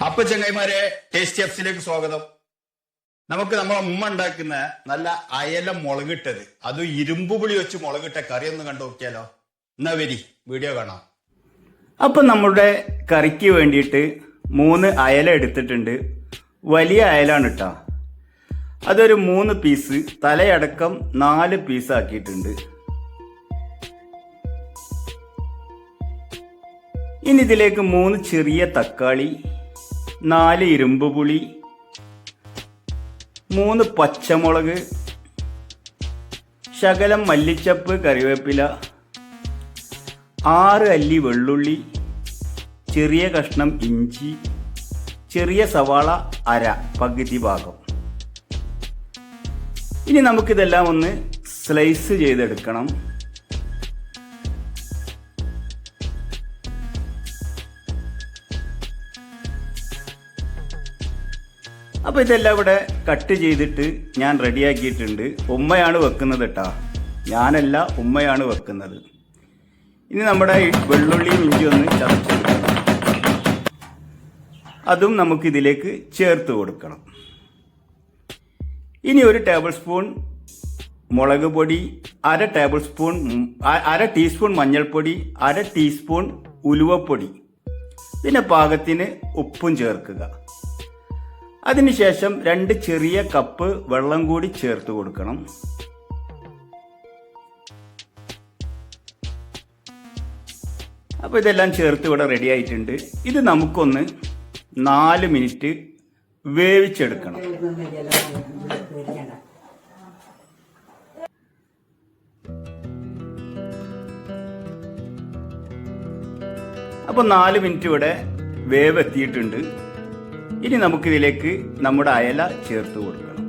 അപ്പൊ ചങ്ങായിമാരെ, ടേസ്റ്റി എഫ്സിലേക്ക് സ്വാഗതം. നമുക്ക് നമ്മളെ ഉമ്മ ഉണ്ടാക്കുന്ന നല്ല അയല മുളകിട്ടത്, അത് ഇരുമ്പ് പുളി വെച്ച് മുളകിട്ട കറി ഒന്ന് കണ്ടു നോക്കിയാലോ? എന്നാ വരി, വീഡിയോ കാണാം. അപ്പൊ നമ്മുടെ കറിക്ക് വേണ്ടിയിട്ട് 3 അയല എടുത്തിട്ടുണ്ട്. വലിയ അയലാണ് കേട്ടോ. അതൊരു 3 പീസ്, തലയടക്കം 4 പീസ് ആക്കിയിട്ടുണ്ട്. ഇനി ഇതിലേക്ക് 3 ചെറിയ തക്കാളി, 4 ഇരുമ്പ് പുളി, 3 പച്ചമുളക്, ശകലം മല്ലിച്ചപ്പ്, കറിവേപ്പില, 6 അല്ലി വെള്ളുള്ളി, ചെറിയ കഷ്ണം ഇഞ്ചി, ചെറിയ സവാള പകുതി ഭാഗം. ഇനി നമുക്കിതെല്ലാം ഒന്ന് സ്ലൈസ് ചെയ്തെടുക്കണം. അപ്പോൾ ഇതെല്ലാം ഇവിടെ കട്ട് ചെയ്തിട്ട് ഞാൻ റെഡിയാക്കിയിട്ടുണ്ട്. ഉമ്മയാണ് വെക്കുന്നത് കേട്ടോ, ഞാനല്ല, ഉമ്മയാണ് വെക്കുന്നത്. ഇനി നമ്മുടെ വെള്ളുള്ളിയും ഇഞ്ചി ഒന്ന് ചതച്ചെടുക്കണം. അതും നമുക്കിതിലേക്ക് ചേർത്ത് കൊടുക്കണം. ഇനി 1 ടേബിൾ സ്പൂൺ മുളക് പൊടി, 1/2 ടീസ്പൂൺ മഞ്ഞൾപ്പൊടി, 1/2 ടീസ്പൂൺ ഉലുവപ്പൊടി, പിന്നെ പാകത്തിന് ഉപ്പും ചേർക്കുക. അതിനുശേഷം 2 ചെറിയ കപ്പ് വെള്ളം കൂടി ചേർത്ത് കൊടുക്കണം. അപ്പോൾ ഇതെല്ലാം ചേർത്ത് ഇവിടെ റെഡി ആയിട്ടുണ്ട്. ഇത് നമുക്കൊന്ന് 4 മിനിറ്റ് വേവിച്ചെടുക്കണം. അപ്പോൾ 4 മിനിറ്റ് ഇവിടെ വേവ് എത്തിയിട്ടുണ്ട്. ഇനി നമുക്കിതിലേക്ക് നമ്മുടെ അയല ചേർത്ത് കൊടുക്കണം.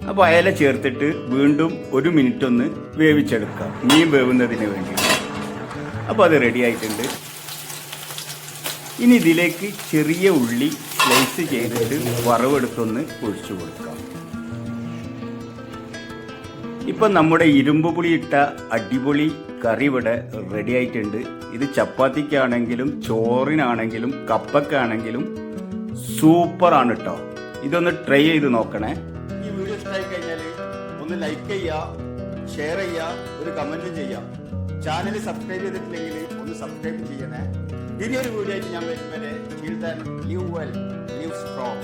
അപ്പോൾ അയല ചേർത്തിട്ട് വീണ്ടും 1 മിനിറ്റ് ഒന്ന് വേവിച്ചെടുക്കാം, മീൻ വേവുന്നതിന് വേണ്ടി. അപ്പോൾ അത് റെഡി ആയിട്ടുണ്ട്. ഇനി ഇതിലേക്ക് ചെറിയ ഉള്ളി സ്ലൈസ് ചെയ്തിട്ട് വറവെടുത്തൊന്ന് ഒഴിച്ചു കൊടുക്കാം. ഇപ്പം നമ്മുടെ ഇരുമ്പ് പുളി ഇട്ട അടിപൊളി കറി ഇവിടെ റെഡി ആയിട്ടുണ്ട്. ഇത് ചപ്പാത്തിക്കാണെങ്കിലും ചോറിനാണെങ്കിലും കപ്പക്കാണെങ്കിലും സൂപ്പറാണ് കേട്ടോ. ഇതൊന്ന് ട്രൈ ചെയ്ത് നോക്കണേ. ഈ വീഡിയോ ഇഷ്ടമായി കഴിഞ്ഞാൽ ഒന്ന് ലൈക്ക് ചെയ്യുക, ഷെയർ ചെയ്യുക, ഒരു കമന്റും ചെയ്യാം. ചാനൽ സബ്സ്ക്രൈബ് ചെയ്തിട്ടില്ലെങ്കിൽ ഒന്ന് സബ്സ്ക്രൈബ് ചെയ്യണേ. ഇനിയൊരു വീഡിയോ ആയിട്ട് ഞാൻ വരുമ്പോൾ ലീവ് വെൽ, ലീവ് സ്ട്രോങ്.